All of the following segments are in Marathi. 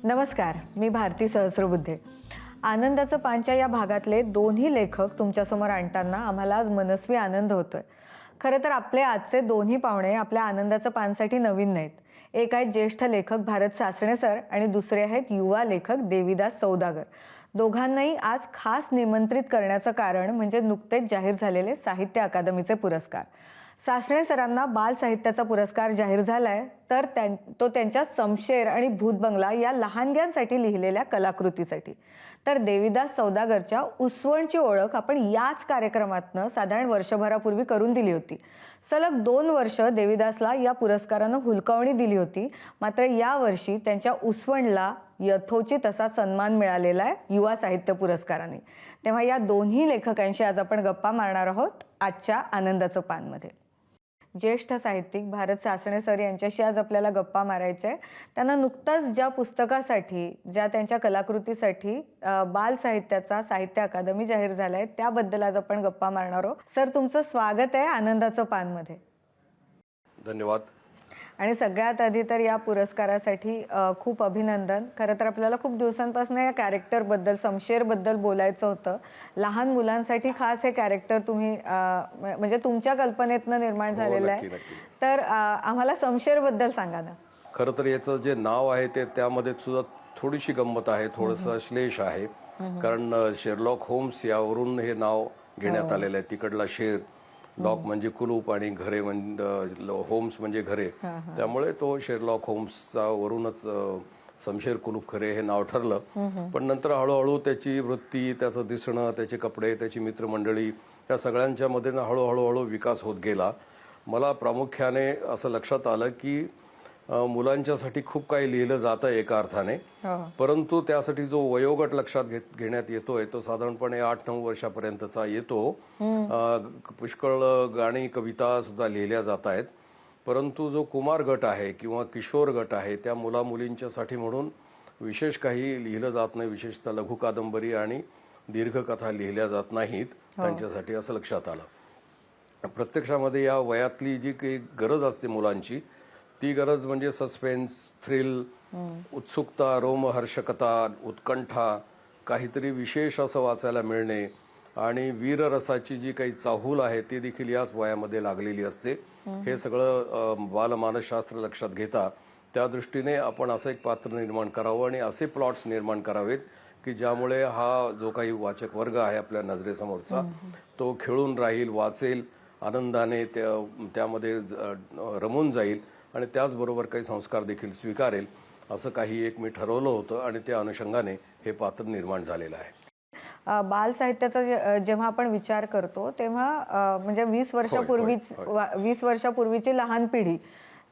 नमस्कार, मी भारती सहस्रबुद्धे. आनंदाचं पानच्या या भागातले दोन्ही लेखक तुमच्यासमोर आणताना आम्हाला आज मनस्वी आनंद होतोय. खरं तर आपले आजचे दोन्ही पाहुणे आपल्या आनंदाचं पानसाठी नवीन नाहीत. एक आहेत ज्येष्ठ लेखक भारत सासणे सर आणि दुसरे आहेत युवा लेखक देविदास सौदागर. दोघांनाही आज खास निमंत्रित करण्याचं कारण म्हणजे नुकतेच जाहीर झालेले साहित्य अकादमीचे पुरस्कार. सासणे सरांना बाल साहित्याचा पुरस्कार जाहीर झालाय, तर तो त्यांच्या समशेर आणि भूतबंगला या लहानग्यांसाठी लिहिलेल्या कलाकृतीसाठी. तर देविदास सौदागरच्या उसवणची ओळख आपण याच कार्यक्रमातनं साधारण वर्षभरापूर्वी करून दिली होती. सलग 2 वर्ष देविदासला या पुरस्कारानं हुलकावणी दिली होती. मात्र यावर्षी त्यांच्या उसवणला यथोचित असा सन्मान मिळालेला आहे युवा साहित्य पुरस्काराने. तेव्हा या दोन्ही लेखकांशी आज आपण गप्पा मारणार आहोत आजच्या आनंदाचं पानमध्ये. ज्येष्ठ साहित्यिक भारत सासणे सर यांच्याशी आज आपल्याला गप्पा मारायचे. त्यांना नुकताच ज्या पुस्तकासाठी, ज्या त्यांच्या कलाकृतीसाठी बाल साहित्याचा साहित्य अकादमी जाहीर झालाय त्याबद्दल आज आपण गप्पा मारणार आहोत. सर, तुमचं स्वागत आहे आनंदाचं पानमध्ये. धन्यवाद. आणि सगळ्यात आधी तर या पुरस्कारासाठी खूप अभिनंदन. खरं तर आपल्याला खूप दिवसांपासून या कॅरेक्टरबद्दल, समशेरबद्दल बोलायचं होतं. लहान मुलांसाठी खास हे कॅरेक्टर तुम्ही म्हणजे तुमच्या कल्पनेतनं निर्माण झालेलं आहे. तर आम्हाला समशेरबद्दल सांगा ना. खरं तर याचं जे नाव आहे ते त्यामध्ये सुद्धा थोडीशी गंमत आहे, थोडंसं श्लेष आहे. कारण शेरलॉक होम्स यावरून हे नाव घेण्यात आलेलं आहे. तिकडला शेर, लॉक म्हणजे कुलूप आणि घरे म्हणजे होम्स म्हणजे घरे, त्यामुळे तो शेरलॉक होम्सचा वरूनच समशेर कुलूप खरे हे नाव ठरलं. पण नंतर हळूहळू त्याची वृत्ती, त्याचं दिसणं, त्याचे कपडे, त्याची मित्रमंडळी या सगळ्यांच्या मध्ये हळूहळू विकास होत गेला. मला प्रामुख्याने असं लक्षात आलं की मुलांच्यासाठी खूप काही लिहिलं जातं एका अर्थाने, परंतु त्यासाठी जो वयोगट लक्षात घेण्यात येतोय तो साधारणपणे 8-9 वर्षापर्यंतचा येतो. पुष्कळ गाणी, कविता सुद्धा लिहिल्या जात आहेत. परंतु जो कुमार गट आहे किंवा किशोर गट आहे त्या मुलामुलींच्यासाठी म्हणून विशेष काही लिहिलं जात नाही. विशेषतः लघु कादंबरी आणि दीर्घकथा लिहिल्या जात नाहीत त्यांच्यासाठी, असं लक्षात आलं. प्रत्यक्षामध्ये या वयातली जी काही गरज असते मुलांची, ती गरज म्हणजे सस्पेन्स, थ्रिल, उत्सुकता, रोमहर्षकता, उत्कंठा, काहीतरी विशेष असं वाचायला मिळणे आणि वीररसाची जी काही चाहूल आहे ती देखील याच वयामध्ये लागलेली असते. हे सगळं बालमानसशास्त्र लक्षात घेता त्या दृष्टीने आपण असं एक पात्र निर्माण करावं आणि असे प्लॉट्स निर्माण करावेत की ज्यामुळे हा जो काही वाचक वर्ग आहे आपल्या नजरेसमोरचा तो खेळून राहील, वाचेल, आनंदाने त्यामध्ये रमून जाईल आणि त्याचबरोबर काही संस्कार देखील स्वीकारेल. असं काही एक मी ठरवलं होतं आणि त्या अनुषंगाने हे पात्र निर्माण झालेलं आहे. बाल साहित्याचा जेव्हा आपण विचार करतो तेव्हा म्हणजे 20 वर्षापूर्वीची लहान पिढी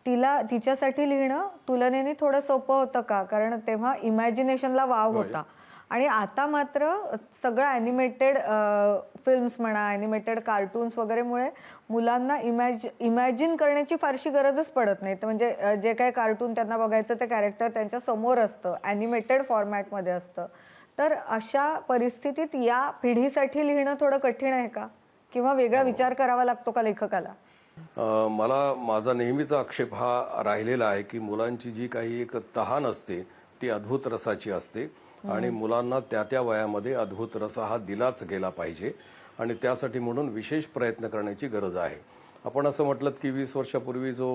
तिच्यासाठी लिहिणं तुलनेने थोडं सोपं होतं का? कारण तेव्हा इमॅजिनेशनला वाव होता आणि आता मात्र सगळं ॲनिमेटेड फिल्म्स म्हणा, ॲनिमेटेड कार्टून्स वगैरेमुळे मुलांना इमॅजिन करण्याची फारशी गरजच पडत नाही. तर म्हणजे जे काही कार्टून त्यांना बघायचं ते कॅरेक्टर त्यांच्या समोर असतं, ॲनिमेटेड फॉर्मॅटमध्ये असतं. तर अशा परिस्थितीत या पिढीसाठी लिहिणं थोडं कठीण आहे का? किंवा वेगळा विचार करावा लागतो का लेखकाला? मला माझा नेहमीचा आक्षेप हा राहिलेला आहे की मुलांची जी काही एक तहान असते ती अद्भुत रसाची असते आणि मुलांना त्या वयामध्ये अद्भुत रस हा दिलाच गेला पाहिजे आणि त्यासाठी म्हणून विशेष प्रयत्न करण्याची गरज आहे. आपण असं म्हटलं की 20 वर्षापूर्वी जो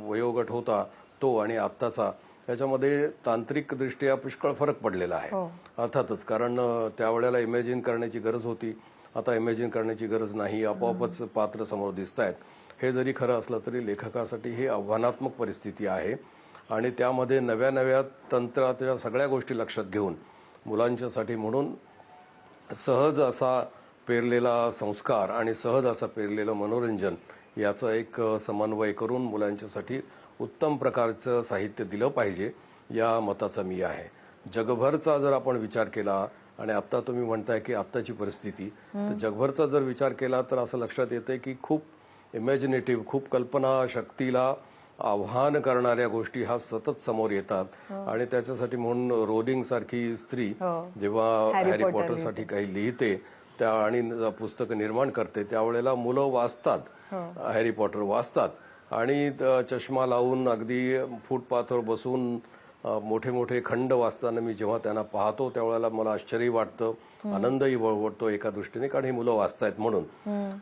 वयोगट होता तो आणि आत्ताचा त्याच्यामध्ये तांत्रिकदृष्ट्या पुष्कळ फरक पडलेला आहे. अर्थातच, कारण त्यावेळेला इमॅजिन करण्याची गरज होती, आता इमॅजिन करण्याची गरज नाही, आपोआपच पात्र समोर दिसत आहेत. हे जरी खरं असलं तरी लेखकासाठी ही आव्हानात्मक परिस्थिती आहे आणि त्यामध्ये नव्या तंत्राच्या सगळ्या गोष्टी लक्षात घेऊन मुलांच्यासाठी म्हणून सहज असा पेरलेला संस्कार आणि सहज असा पेरलेलं मनोरंजन याचा एक समन्वय करून मुलांच्यासाठी उत्तम प्रकारचं साहित्य दिलं पाहिजे या मताचा मी आहे. जगभरचा जर आपण विचार केला आणि आत्ता तुम्ही म्हणताय की आत्ताची परिस्थिती, तर जगभरचा जर विचार केला तर असं लक्षात येतंय की खूप इमॅजिनेटिव्ह, खूप कल्पना शक्तीला आव्हान करणाऱ्या गोष्टी हा सतत समोर येतात आणि त्याच्यासाठी म्हणून रोलिंग सारखी स्त्री जेव्हा हॅरी पॉटर साठी काही लिहिते त्या आणि पुस्तकं निर्माण करते त्यावेळेला मुलं वाचतात, हॅरी पॉटर वाचतात आणि चष्मा लावून अगदी फुटपाथवर बसून मोठे मोठे खंड वाचताना मी जेव्हा त्यांना पाहतो त्यावेळेला मला आश्चर्य वाटतं, आनंदही वाटतो एका दृष्टीने, कारण ही मुलं वाचतायत म्हणून.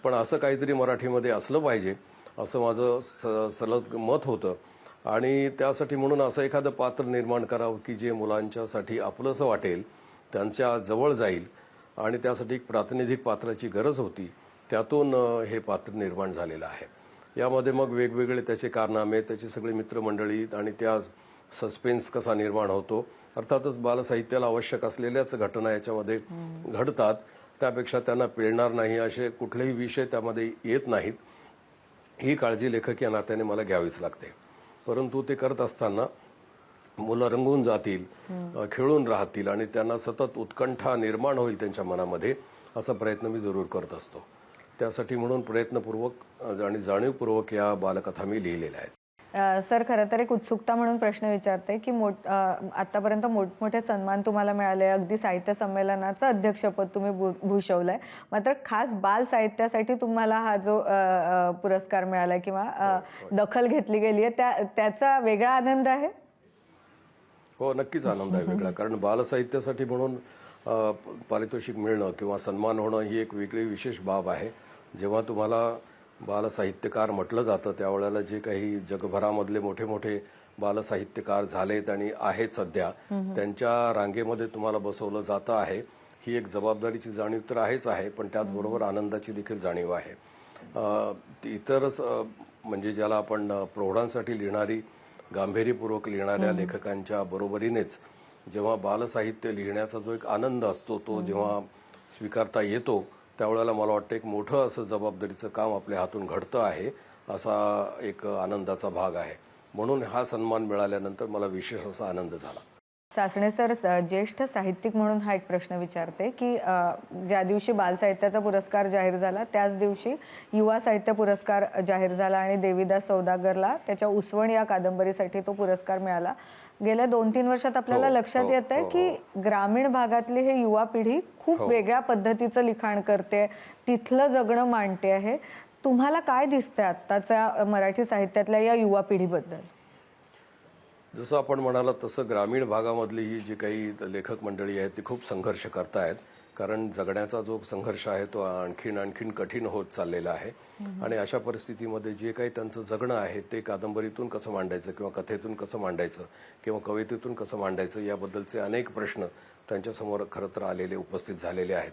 पण असं काहीतरी मराठीमध्ये असलं पाहिजे असं माझं सलग मत होतं. आणि त्यासाठी म्हणून असं एखादं पात्र निर्माण करावं की जे मुलांच्यासाठी आपलंसं वाटेल, त्यांच्या जवळ जाईल. आणि त्यासाठी एक प्रातिनिधिक पात्राची गरज होती. त्यातून हे पात्र निर्माण झालेलं आहे. यामध्ये मग वेगवेगळे त्याचे कारनामे, त्याची सगळी मित्रमंडळी आणि त्या सस्पेन्स कसा निर्माण होतो. अर्थातच बालसाहित्याला आवश्यक असलेल्याच घटना याच्यामध्ये घडतात. त्यापेक्षा त्यांना पेलणार नाही असे कुठलेही विषय त्यामध्ये येत नाहीत. ही काळजी लेखक या नात्याने मला घ्यावीच लागते. परंतु ते करत असताना मुलं रंगून जातील, खेळून राहतील आणि त्यांना सतत उत्कंठा निर्माण होईल त्यांच्या मनामध्ये, असा प्रयत्न मी जरूर करत असतो. त्यासाठी म्हणून प्रयत्नपूर्वक आणि जाणीवपूर्वक या बालकथा मी लिहिलेल्या आहेत. सर, खरं तर एक उत्सुकता म्हणून प्रश्न विचारते की आतापर्यंत मोठमोठे सन्मान तुम्हाला मिळाले, अगदी साहित्य संमेलनाचं अध्यक्षपद तुम्ही भूषवलंय, मात्र खास बाल साहित्यासाठी तुम्हाला हा जो पुरस्कार मिळाला किंवा दखल घेतली गेली आहे त्याचा वेगळा आनंद आहे? हो, नक्कीच आनंद आहे वेगळा. कारण बालसाहित्यासाठी म्हणून पारितोषिक मिळणं किंवा सन्मान होणं ही एक वेगळी विशेष बाब आहे. जेव्हा तुम्हाला बालसाहित्यकार म्हटलं जातं त्यावेळेला जे काही जगभरामधले मोठे मोठे बालसाहित्यकार झालेत आणि आहेत सध्या, त्यांच्या रांगेमध्ये तुम्हाला बसवलं जातं आहे. ही एक जबाबदारीची जाणीव तर आहेच आहे, पण त्याचबरोबर आनंदाची देखील जाणीव आहे. इतरच म्हणजे ज्याला आपण प्रौढांसाठी लिहिणारी, गांभीर्यपूर्वक लिहिणाऱ्या लेखकांच्या बरोबरीनेच जेव्हा बालसाहित्य लिहिण्याचा जो एक आनंद असतो तो जेव्हा स्वीकारता येतो त्यावेळेला मला वाटतं एक मोठं असं जबाबदारीचं काम आपल्या हातून घडतं आहे, असा एक आनंदाचा भाग आहे. म्हणून हा सन्मान मिळाल्यानंतर मला विशेष असा आनंद झाला. सासणे सर, ज्येष्ठ साहित्यिक म्हणून हा एक प्रश्न विचारते की ज्या दिवशी बालसाहित्याचा पुरस्कार जाहीर झाला त्याच दिवशी युवा साहित्य पुरस्कार जाहीर झाला आणि देवीदास सौदागरला त्याच्या उसवण या कादंबरीसाठी तो पुरस्कार मिळाला. गेल्या 2-3 वर्षात आपल्याला लक्षात येत आहे की ग्रामीण भागातली हे युवा पिढी खूप वेगळ्या पद्धतीचं लिखाण करते, तिथलं जगणं मांडते आहे. तुम्हाला काय दिसतंय आत्ताच्या मराठी साहित्यातल्या या युवा पिढीबद्दल? जसं आपण म्हणाला तसं ग्रामीण भागामधली ही जी काही लेखक मंडळी आहेत ती खूप संघर्ष करतायत. कारण जगण्याचा जो संघर्ष आहे तो आणखीन कठीण होत चाललेला आहे. आणि अशा परिस्थितीमध्ये जे काही त्यांचं जगणं आहे ते कादंबरीतून कसं मांडायचं किंवा कथेतून कसं मांडायचं किंवा कवितेतून कसं मांडायचं याबद्दलचे अनेक प्रश्न त्यांच्यासमोर खरं तर उपस्थित झालेले आहेत.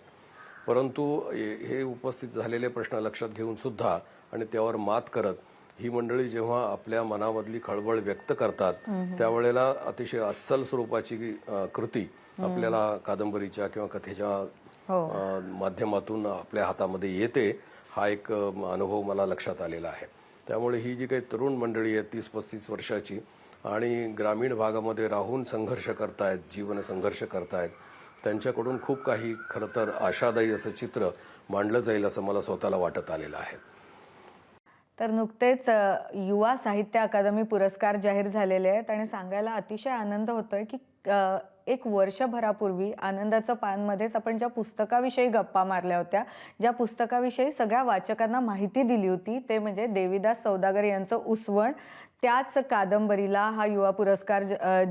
परंतु हे उपस्थित झालेले प्रश्न लक्षात घेऊन सुद्धा आणि त्यावर मात करत ही मंडळी जेव्हा आपल्या मनामधली खळबळ व्यक्त करतात त्यावेळेला अतिशय अस्सल स्वरूपाची कृती आपल्याला कादंबरीच्या किंवा कथेच्या माध्यमातून आपल्या हातामध्ये येते. हा एक अनुभव मला लक्षात आलेला आहे. त्यामुळे ही जी काही तरुण मंडळी आहे 30-35 वर्षाची आणि ग्रामीण भागामध्ये राहून संघर्ष करतायत, जीवन संघर्ष करतायत, त्यांच्याकडून खूप काही खरं तर आशादायी असं चित्र मांडलं जाईल असं मला स्वतःला वाटत आलेलं आहे. तर नुकतेच युवा साहित्य अकादमी पुरस्कार जाहीर झालेले आहेत आणि सांगायला अतिशय आनंद होतोय की एक वर्षभरापूर्वी आनंदाचं पानमध्येच आपण ज्या पुस्तकाविषयी गप्पा मारल्या होत्या, ज्या पुस्तकाविषयी सगळ्या वाचकांना माहिती दिली होती, ते म्हणजे देवीदास सौदागर यांचं उसवण, त्याच कादंबरीला हा युवा पुरस्कार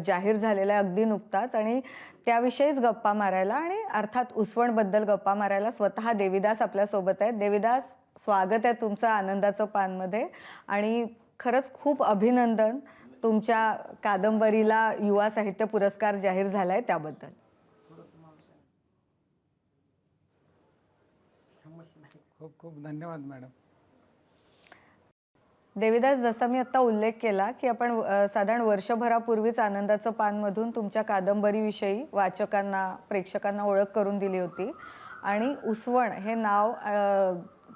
जाहीर झालेला आहे अगदी नुकताच. आणि त्याविषयीच गप्पा मारायला आणि अर्थात उसवणबद्दल गप्पा मारायला स्वतः देवीदास आपल्यासोबत आहेत. देवीदास, स्वागत आहे तुमचं आनंदाचं पानमध्ये आणि खरंच खूप अभिनंदन तुमच्या कादंबरीला युवा साहित्य पुरस्कार जाहीर झालाय त्याबद्दल. खूप खूप धन्यवाद मॅडम. देवीदास, जसा मी आता उल्लेख केला की आपण साधारण वर्षभरापूर्वीच आनंदाचं पानमधून तुमच्या कादंबरीविषयी वाचकांना, प्रेक्षकांना ओळख करून दिली होती आणि उसवण हे नाव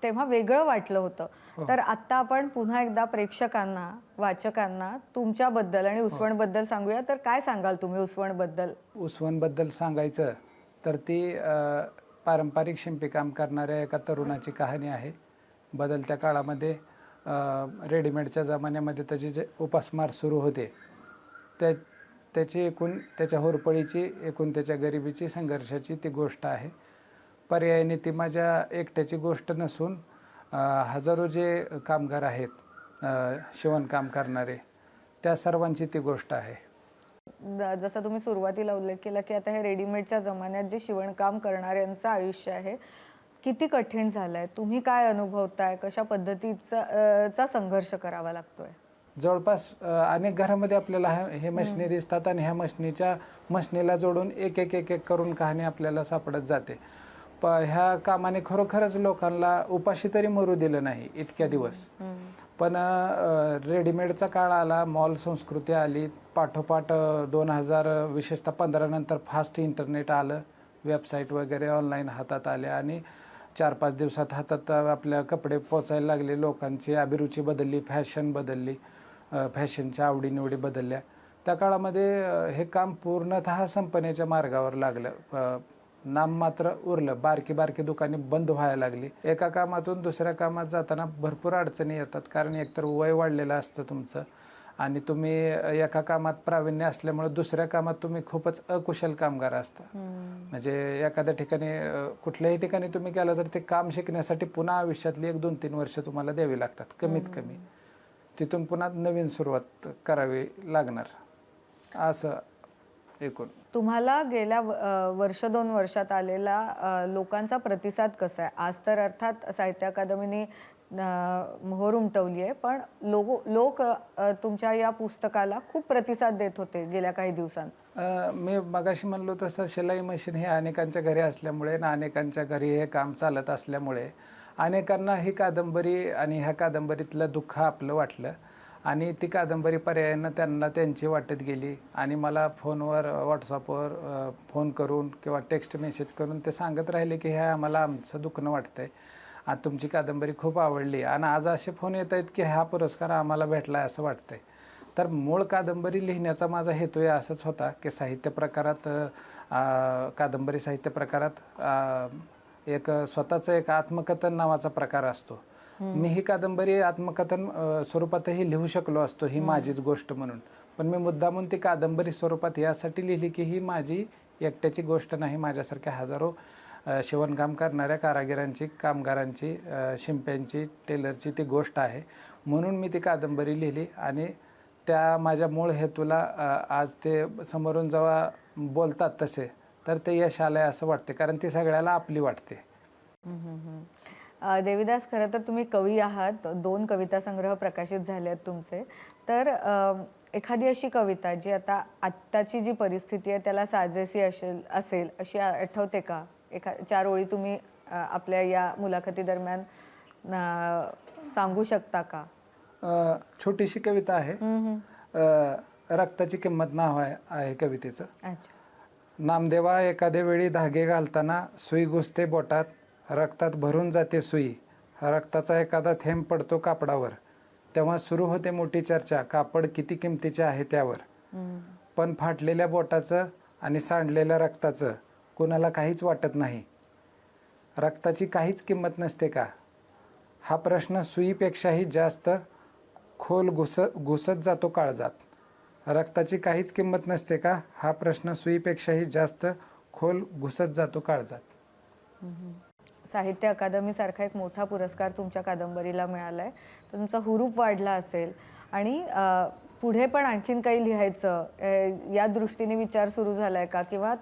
तेव्हा वेगळं वाटलं होतं. तर आता आपण पुन्हा एकदा प्रेक्षकांना, वाचकांना तुमच्याबद्दल आणि उसवणबद्दल सांगूया. तर काय सांगाल तुम्ही उसवणबद्दल? उसवणबद्दल सांगायचं तर ती पारंपरिक शिंपीकाम करणाऱ्या एका तरुणाची कहाणी आहे. बदलत्या काळामध्ये रेडीमेडच्या जमान्यामध्ये त्याचे जे उपासमार सुरू होते त्याची एकूण त्याच्या होरपळीची, एकूण त्याच्या गरिबीची, संघर्षाची ती गोष्ट आहे. पर्यायाने ती माझ्या एकट्याची गोष्ट नसून हजारो जे कामगार आहेत शिवणकाम करणारे त्या सर्वांची ती गोष्ट आहे. जसं तुम्ही सुरुवातीला उल्लेख केला की आता हे रेडीमेडच्या जमान्यात जे शिवणकाम करणाऱ्यांचं आयुष्य आहे किती कठीण झालंय, तुम्ही काय अनुभवताय, कशा पद्धतीचा चा संघर्ष करावा लागतोय? जवळपास अनेक घरामध्ये आपल्याला हे मशनी दिसतात आणि ह्या मशनीला जोडून एक एक एक एक करून कहाणी आपल्याला सापडत जाते. ह्या कामाने खरोखरच लोकांना उपाशी तरी मरू दिलं नाही इतक्या दिवस. पण रेडीमेडचा काळ आला, मॉल संस्कृती आली, पाठोपाठ 2000 विशेषतः 15 नंतर फास्ट इंटरनेट आलं, वेबसाईट वगैरे ऑनलाईन हातात आले आणि 4-5 दिवसात हातात आपल्या कपडे पोचायला लागले. लोकांची अभिरुची बदलली, फॅशन बदलली, फॅशनच्या आवडीनिवडी बदलल्या. त्या काळामध्ये हे काम पूर्णतः संपण्याच्या मार्गावर लागलं. नाममात्र उरलं. बारकी बारकी दुकाने बंद व्हायला लागली. एका कामातून दुसऱ्या कामात जाताना भरपूर अडचणी येतात, कारण एकतर वय वाढलेलं असतं तुमचं आणि तुम्ही एका कामात प्रावीण्य असल्यामुळे दुसऱ्या कामात तुम्ही खूपच अकुशल कामगार असता. म्हणजे एखाद्या ठिकाणी कुठल्याही ठिकाणी तुम्ही गेला तर ते काम शिकण्यासाठी पुन्हा आयुष्यातली 1-2-3 वर्ष तुम्हाला द्यावी लागतात कमीत कमी. तिथून पुन्हा नवीन सुरुवात करावी लागणार असं एकूण. तुम्हाला गेल्या वर्ष 2 वर्षात आलेला लोकांचा प्रतिसाद कसा आहे? आज तर अर्थात साहित्य अकादमीने मोहर उमटवली आहे, पण लोक तुमच्या या पुस्तकाला खूप प्रतिसाद देत होते गेल्या काही दिवसांत. मी मगाशी म्हणलो तसं शिलाई मशीन हे अनेकांच्या घरी असल्यामुळे ना अनेकांच्या घरी हे काम चालत असल्यामुळे अनेकांना ही कादंबरी आणि ह्या कादंबरीतलं दुःख आपलं वाटलं आणि ती कादंबरी पर्यायानं त्यांना त्यांची वाटत गेली आणि मला फोनवर व्हॉट्सअपवर फोन करून किंवा टेक्स्ट मेसेज करून ते सांगत राहिले की हे आम्हाला आमचं दुखणं वाटतंय, आज तुमची कादंबरी खूप आवडली आणि आज असे फोन येत आहेत की हा पुरस्कार आम्हाला भेटला असं वाटतंय. तर मूळ कादंबरी लिहिण्याचा माझा हेतू असंच होता की साहित्य प्रकारात कादंबरी साहित्य प्रकारात एक स्वतःचं एक आत्मकथन नावाचा प्रकार असतो. मी ही कादंबरी आत्मकथन स्वरूपातही लिहू शकलो असतो, ही माझीच गोष्ट म्हणून, पण मी मुद्दामून ती कादंबरी स्वरूपात यासाठी लिहिली की ही माझी एकट्याची गोष्ट नाही, माझ्यासारख्या हजारो शिवणकाम करणाऱ्या कारागिरांची, कामगारांची, शिंप्यांची, टेलरची ती गोष्ट आहे. म्हणून मी ती कादंबरी लिहिली आणि त्या माझ्या मूळ हेतूला आज ते समोरून जेव्हा बोलतात तसे तर ते यश आलंय असं वाटते, कारण ती सगळ्याला आपली वाटते. देविदास, खरं तर तुम्ही कवी आहात, 2 कविता संग्रह प्रकाशित झाले आहेत तुमचे. तर एखादी अशी कविता जी आता आत्ताची जी परिस्थिती आहे त्याला साजेशी असेल अशी आठवते का? 4 ओळी तुम्ही आपल्या या मुलाखती दरम्यान सांगू शकता का? छोटीशी कविता आहे. रक्ताची किंमत नाव आहे कवितेचं. अच्छा. नामदेवा, एखाद्या वेळी धागे घालताना सुई घुसते बोटात, रक्तात भरून जाते सुई, रक्ताचा एखादा थेंब पडतो कापडावर, तेव्हा सुरू होते मोठी चर्चा, कापड किती किमतीचे आहे त्यावर. पण फाटलेल्या बोटाचं आणि सांडलेल्या रक्ताचं कुणाला काहीच वाटत नाही. रक्ताची काहीच किंमत नसते का? हा प्रश्न सुईपेक्षाही जास्त खोल घुसत जातो काळजात. रक्ताची काहीच किंमत नसते का? हा प्रश्न सुईपेक्षाही जास्त खोल घुसत जातो काळजात. साहित्य अकादमी सारखा एक मोठा पुरस्कार तुमच्या कादंबरीला मिळालाय, तर तुमचा हुरूप वाढला असेल आणि पुढे पण आणखीन काही लिहायचं या दृष्टीने विचार सुरू झालाय का, किंवा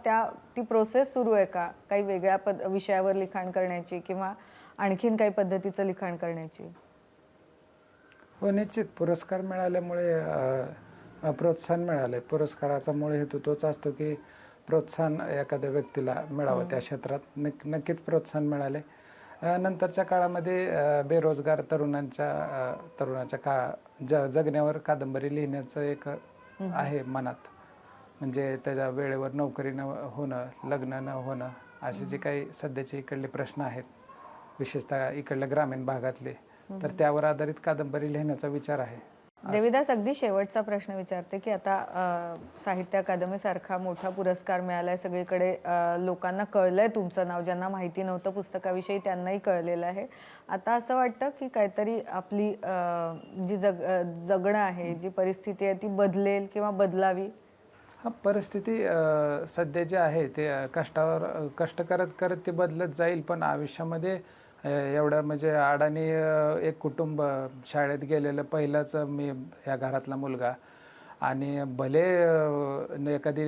ती प्रोसेस सुरू आहे का काही वेगळ्या विषयावर लिखाण करण्याची किंवा आणखीन काही पद्धतीचं लिखाण करण्याची? हो, निश्चित. पुरस्कार मिळाल्यामुळे प्रोत्साहन मिळालंय. पुरस्काराचा मूळ हेतू तोच असतो की प्रोत्साहन एखाद्या व्यक्तीला मिळावं त्या क्षेत्रात. नक्कीच प्रोत्साहन मिळाले. नंतरच्या काळामध्ये बेरोजगार तरुणाच्या जगण्यावर कादंबरी लिहिण्याचं एक आहे मनात. म्हणजे त्याच्या वेळेवर नोकरी न होणं, लग्न न होणं, असे जे काही सध्याचे इकडले प्रश्न आहेत, विशेषतः इकडल्या ग्रामीण भागातले, तर त्यावर आधारित कादंबरी लिहिण्याचा विचार आहे. देविदास, अगदी शेवटचा प्रश्न विचारते की आता साहित्य अकादमी सारखा मोठा पुरस्कार मिळालाय, सगळीकडे लोकांना कळलंय तुमचं नाव, ज्यांना माहिती नव्हतं पुस्तकाविषयी त्यांनाही कळलेलं आहे. आता असं वाटतं की काहीतरी आपली जी जगणं आहे, जी परिस्थिती आहे ती बदलेल किंवा बदलावी? हा, परिस्थिती सध्या जे आहे ते कष्ट करत ते बदलत जाईल, पण आयुष्यामध्ये एवढं म्हणजे अडाणी एक कुटुंब, शाळेत गेलेलं पहिलाच मी ह्या घरातला मुलगा आणि भले एखादी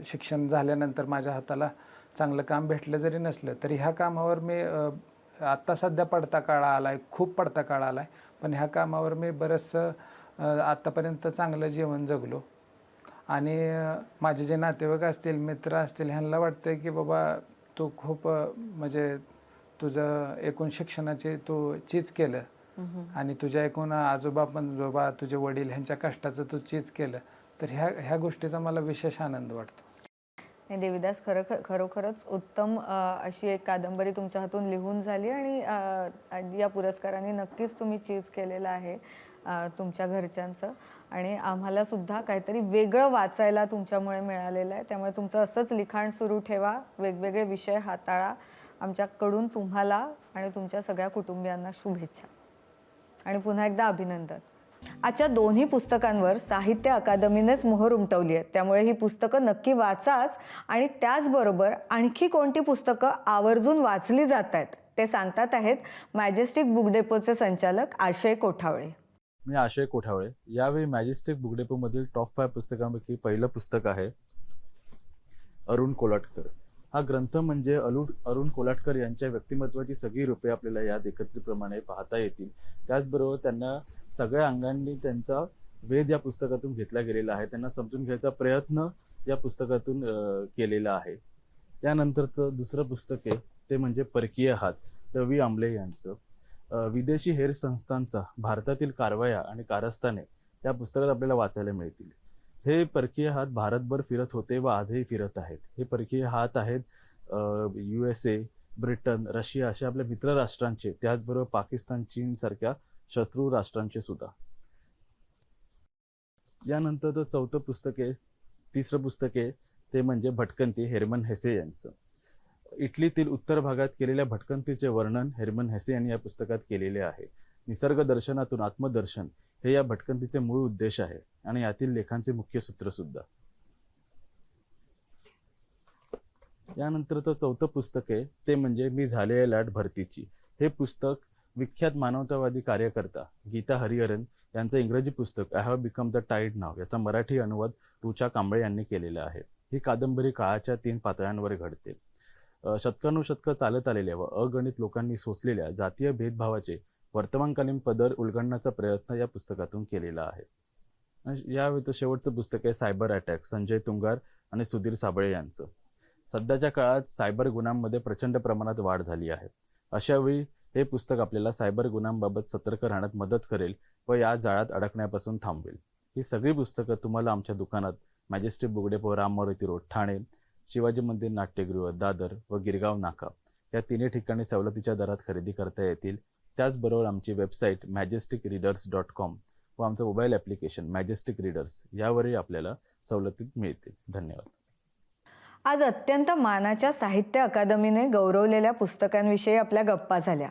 शिक्षण झाल्यानंतर माझ्या हाताला चांगलं काम भेटलं जरी नसलं तरी ह्या कामावर मी आत्ता सध्या पडता काळ आला आहे, खूप पडता काळ आला आहे, पण ह्या कामावर मी बरंचसं आत्तापर्यंत चांगलं जीवन जगलो. आणि माझे जे नातेवाईक असतील, मित्र असतील, ह्यांना वाटतं की बाबा तू खूप म्हणजे तुझं एकूण शिक्षणाचे तू चीज केलं आणि तुझ्या एकूण आजोबा पणजोबा तुझे वडील ह्यांच्या कष्टाचं तू चीज केलं, तर ह्या गोष्टीचा मला विशेष आनंद वाटतो. नाही देवीदास, खरोखरच उत्तम अशी एक कादंबरी तुमच्या हातून लिहून झाली आणि या पुरस्काराने नक्कीच तुम्ही चीज केलेलं आहे तुमच्या घरच्यांचं, आणि आम्हाला सुद्धा काहीतरी वेगळं वाचायला तुमच्यामुळे मिळालेलं आहे. त्यामुळे तुमचं असंच लिखाण सुरू ठेवा, वेगवेगळे विषय हाताळा. आमच्याकडून तुम्हाला आणि तुमच्या सगळ्या कुटुंबियांना शुभेच्छा आणि पुन्हा एकदा अभिनंदन. आजच्या दोन्ही पुस्तकांवर साहित्य अकादमीनेच मोहर उमटवली आहे, त्यामुळे ही पुस्तकं नक्की वाचाच. आणि त्याचबरोबर आणखी कोणती पुस्तकं आवर्जून वाचली जात आहेत ते सांगतात आहेत मॅजेस्टिक बुक डेपोचे संचालक आशय कोठावळे. मी आशय कोठावळे. यावेळी मॅजेस्टिक बुक डेपोमधील टॉप 5 पुस्तकांपैकी पहिलं पुस्तक आहे अरुण कोल्हटकर. हा ग्रंथ म्हणजे अरुण कोल्हटकर यांच्या व्यक्तिमत्वाची सगळी रूपे आपल्याला यात एकत्रितप्रमाणे पाहता येतील. त्याचबरोबर त्यांना सगळ्या अंगांनी त्यांचा वेध या पुस्तकातून घेतला गेलेला आहे. त्यांना समजून घ्यायचा प्रयत्न या पुस्तकातून केलेला आहे. त्यानंतरचं दुसरं पुस्तक आहे ते म्हणजे परकीय हात, रवी आमले यांचं. विदेशी हेर संस्थांचा भारतातील कारवाया आणि कारस्थाने या पुस्तकात आपल्याला वाचायला मिळतील. हे परकीय हात भारतभर फिरत होते व आजही फिरत आहेत. हे परकीय हात आहेत USA, ब्रिटन, रशिया अशा आपल्या मित्र राष्ट्रांचे, त्याचबरोबर पाकिस्तान, चीन सारख्या शत्रू राष्ट्रांचे सुद्धा. यानंतर चौथं पुस्तक आहे, तिसरं पुस्तक आहे ते म्हणजे भटकंती, हेर्मन हेसे यांचं. इटलीतील उत्तर भागात केलेल्या भटकंतीचे वर्णन हेर्मन हेसे यांनी या पुस्तकात केलेले आहे. निसर्ग दर्शनातून आत्मदर्शन हे या भटकंतीचे मूळ उद्देश आहे आणि यातील लेखांचे मुख्य सूत्र सुद्धा. यानंतरचं चौथं पुस्तक आहे ते म्हणजे मी झालेल्या लाट भरतीची. हे पुस्तक विख्यात मानवतावादी कार्यकर्ता गीता हरिहरन यांचं इंग्रजी पुस्तक I have become the tide नाव याचा मराठी अनुवाद रुचा कांबळे यांनी केलेला आहे. ही कादंबरी काळाच्या 3 पातळ्यांवर घडते. शतकानुशतकं चालत आलेल्या व अगणित लोकांनी सोसलेल्या जातीय भेदभावाचे वर्तमानकालीन पदर उलगडण्याचा प्रयत्न या पुस्तकातून केलेला आहे. यावेळी शेवटचं पुस्तक आहे सायबर अटॅक, संजय तुंगार आणि सुधीर साबळे यांचं. सध्याच्या काळात सायबर गुन्ह्यांमध्ये प्रचंड प्रमाणात वाढ झाली आहे. अशावेळी हे पुस्तक आपल्याला सायबर गुन्ह्यांबाबत सतर्क राहण्यात मदत करेल व या जाळ्यात अडकण्यापासून थांबवेल. ही सगळी पुस्तकं तुम्हाला आमच्या दुकानात majestic book depot, Ram Maruti road, Thane, Shivaji मंदिर नाट्यगृह, दादर व गिरगाव नाका या 3 ठिकाणी सवलतीच्या दरात खरेदी करता येतील. त्याचबरोबर आमची वेबसाईट majesticreaders.com व आमचं मोबाईल ॲप्लिकेशन मॅजेस्टिक रीडर्स यावरही आपल्याला सवलतीत मिळतील. धन्यवाद. आज अत्यंत मानाच्या साहित्य अकादमीने गौरवलेल्या पुस्तकांविषयी आपल्या गप्पा झाल्या.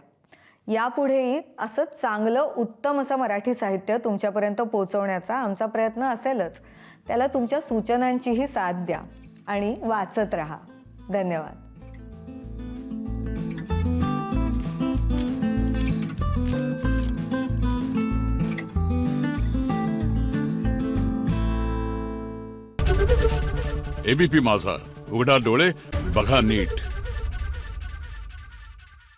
यापुढेही असंच चांगलं उत्तम असं मराठी साहित्य तुमच्यापर्यंत पोहोचवण्याचा आमचा प्रयत्न असेलच. त्याला तुमच्या सूचनांचीही साथ द्या आणि वाचत राहा. धन्यवाद. एबीपी माझा, उघडा डोळे बघा नीट.